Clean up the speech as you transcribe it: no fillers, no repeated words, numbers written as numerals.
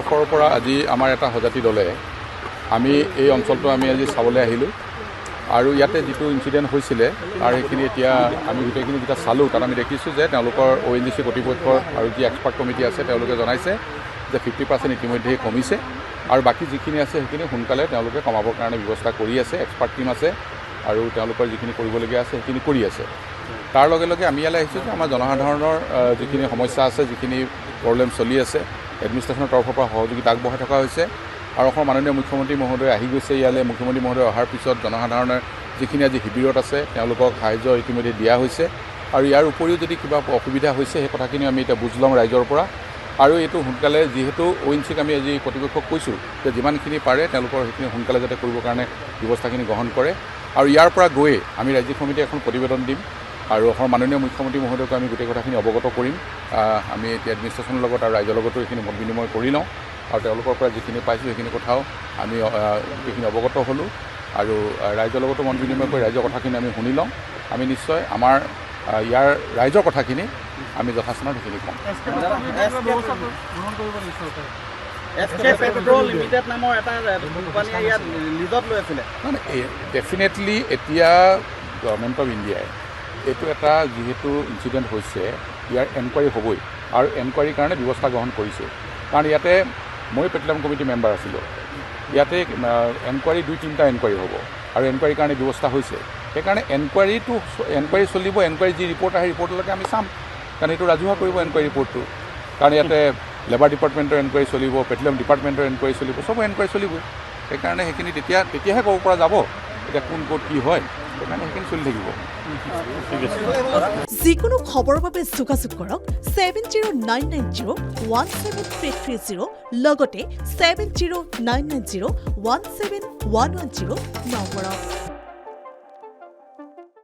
তৰফৰ পৰা আজি আমাৰ এটা সজাতি দলে আমি এই অঞ্চলটো আমি আজি চাবলৈ আহিলোঁ আৰু ইয়াতে যিটো ইনচিডেণ্ট হৈছিলে তাৰ সেইখিনি এতিয়া আমি গোটেইখিনি যেতিয়া চালোঁ তাত আমি দেখিছোঁ যে তেওঁলোকৰ ONGC কৰ্তৃপক্ষৰ আৰু যি এক্সপাৰ্ট কমিটি আছে তেওঁলোকে জনাইছে যে 50% ইতিমধ্যেই কমিছে আৰু বাকী যিখিনি আছে সেইখিনি সোনকালে তেওঁলোকে কমাবৰ কাৰণে ব্যৱস্থা কৰি আছে এক্সপাৰ্ট টীম আছে আৰু তেওঁলোকৰ যিখিনি কৰিবলগীয়া আছে সেইখিনি কৰি আছে তাৰ লগে লগে আমি ইয়ালৈ আহিছোঁ যে আমাৰ জনসাধাৰণৰ যিখিনি সমস্যা আছে যিখিনি প্ৰব্লেম চলি আছে এডমিনিষ্ট্ৰেশ্যনৰ তৰফৰ পৰা সহযোগিতা আগবঢ়াই থকা হৈছে আৰু অসমৰ মাননীয় মুখ্যমন্ত্ৰী মহোদয় আহি গৈছে ইয়ালৈ মুখ্যমন্ত্ৰী মহোদয় অহাৰ পিছত জনসাধাৰণৰ যিখিনি আজি শিবিৰত আছে তেওঁলোকক সাহায্য ইতিমধ্যে দিয়া হৈছে আৰু ইয়াৰ উপৰিও যদি কিবা অসুবিধা হৈছে সেই কথাখিনি আমি এতিয়া বুজ ল'ম ৰাইজৰ পৰা আৰু এইটো সোনকালে যিহেতু ONGCক আমি আজি কৰ্তৃপক্ষক কৈছোঁ যে যিমানখিনি পাৰে তেওঁলোকৰ সেইখিনি সোনকালে যাতে কৰিবৰ কাৰণে ব্যৱস্থাখিনি গ্ৰহণ কৰে আৰু ইয়াৰ পৰা গৈ আমি ৰাজ্যিক সমিতিয়ে এখন প্ৰতিবেদন দিম আৰু অসমৰ মাননীয় মুখ্যমন্ত্ৰী মহোদয়ক আমি গোটেই কথাখিনি অৱগত কৰিম আমি এতিয়া এডমিনিষ্ট্ৰেশ্যনৰ লগত আৰু ৰাইজৰ লগতো এইখিনি মত বিনিময় কৰি লওঁ আৰু তেওঁলোকৰ পৰা যিখিনি পাইছোঁ সেইখিনি কথাও আমি গোটেইখিনি অৱগত হ'লোঁ আৰু ৰাইজৰ লগতো মত বিনিময় কৰি ৰাইজৰ কথাখিনি আমি শুনি লওঁ আমি নিশ্চয় আমাৰ ইয়াৰ ৰাইজৰ কথাখিনি আমি যথাস্থানত সেইখিনি ক'ম ডেফিনেটলি এতিয়া গভৰ্ণমেণ্ট অফ ইণ্ডিয়াই এইটো এটা যিহেতু ইনচিডেণ্ট হৈছে ইয়াৰ এনকুৱাৰী হ'বই আৰু এনকুৱাৰীৰ কাৰণে ব্যৱস্থা গ্ৰহণ কৰিছে কাৰণ ইয়াতে মই পেট্ৰলিয়াম কমিটি মেম্বাৰ আছিলোঁ ইয়াতে এনকুৱাৰী 2-3টা এনকুৱাৰী হ'ব আৰু এনকুৱাৰীৰ কাৰণে ব্যৱস্থা হৈছে সেইকাৰণে এনকুৱাৰী চলিব এনকুৱাৰী যি ৰিপৰ্ট আহে ৰিপৰ্টলৈকে আমি চাম কাৰণ এইটো ৰাজহুৱা কৰিব এনকুৱাৰী ৰিপৰ্টটো কাৰণ ইয়াতে লেবাৰ ডিপাৰ্টমেণ্টৰ এনকুৱাৰী চলিব পেট্ৰলিয়াম ডিপাৰ্টমেণ্টৰ এনকুৱাৰী চলিব চব এনকুৱাৰী চলিবই সেইকাৰণে সেইখিনি তেতিয়াহে ক'ব পৰা যাব এতিয়া কোন ক'ত কি হয় সেইকাৰণে সেইখিনি চলি থাকিব যিকোনো খবৰৰ বাবে যোগাযোগ কৰক 7099017330 লগতে 7099017110 নম্বৰত